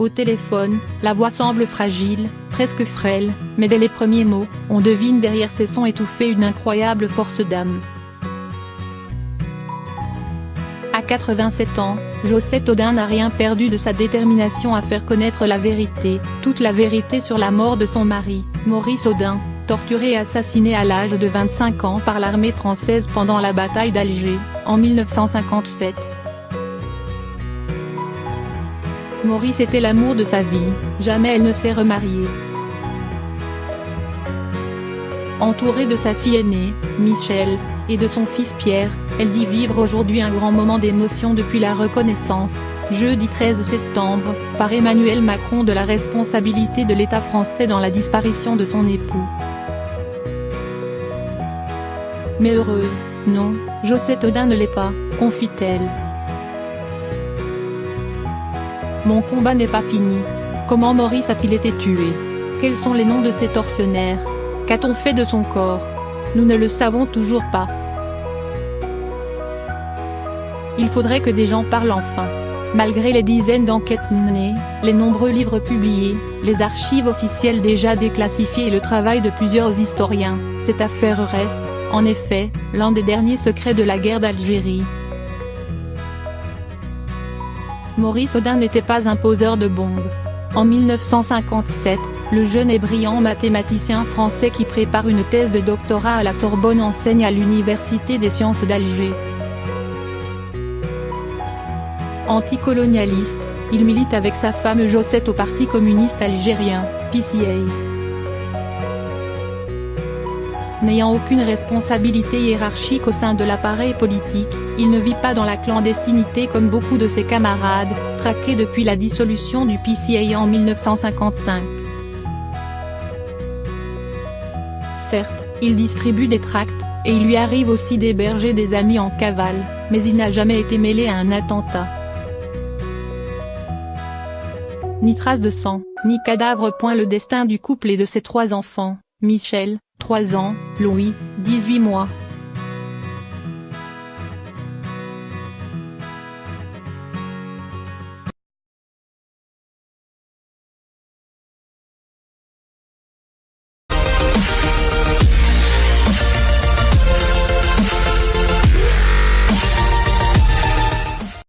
Au téléphone, la voix semble fragile, presque frêle, mais dès les premiers mots, on devine derrière ces sons étouffés une incroyable force d'âme. À 87 ans, Josette Audin n'a rien perdu de sa détermination à faire connaître la vérité, toute la vérité sur la mort de son mari, Maurice Audin, torturé et assassiné à l'âge de 25 ans par l'armée française pendant la bataille d'Alger, en 1957. Maurice était l'amour de sa vie, jamais elle ne s'est remariée. Entourée de sa fille aînée, Michel, et de son fils Pierre, elle dit vivre aujourd'hui un grand moment d'émotion depuis la reconnaissance, jeudi 13 septembre, par Emmanuel Macron de la responsabilité de l'État français dans la disparition de son époux. Mais heureuse, non, Josette Audin ne l'est pas, confie-t-elle. Mon combat n'est pas fini. Comment Maurice a-t-il été tué? Quels sont les noms de ces tortionnaires? Qu'a-t-on fait de son corps? Nous ne le savons toujours pas. Il faudrait que des gens parlent enfin. Malgré les dizaines d'enquêtes menées, les nombreux livres publiés, les archives officielles déjà déclassifiées et le travail de plusieurs historiens, cette affaire reste, en effet, l'un des derniers secrets de la guerre d'Algérie. Maurice Audin n'était pas un poseur de bombes. En 1957, le jeune et brillant mathématicien français qui prépare une thèse de doctorat à la Sorbonne enseigne à l'Université des sciences d'Alger. Anticolonialiste, il milite avec sa femme Josette au Parti communiste algérien, PCA. N'ayant aucune responsabilité hiérarchique au sein de l'appareil politique, il ne vit pas dans la clandestinité comme beaucoup de ses camarades, traqués depuis la dissolution du PCA en 1955. Certes, il distribue des tracts, et il lui arrive aussi d'héberger des amis en cavale, mais il n'a jamais été mêlé à un attentat. Ni trace de sang, ni cadavre. Le destin du couple et de ses 3 enfants, Michel, 3 ans, Louis, 18 mois,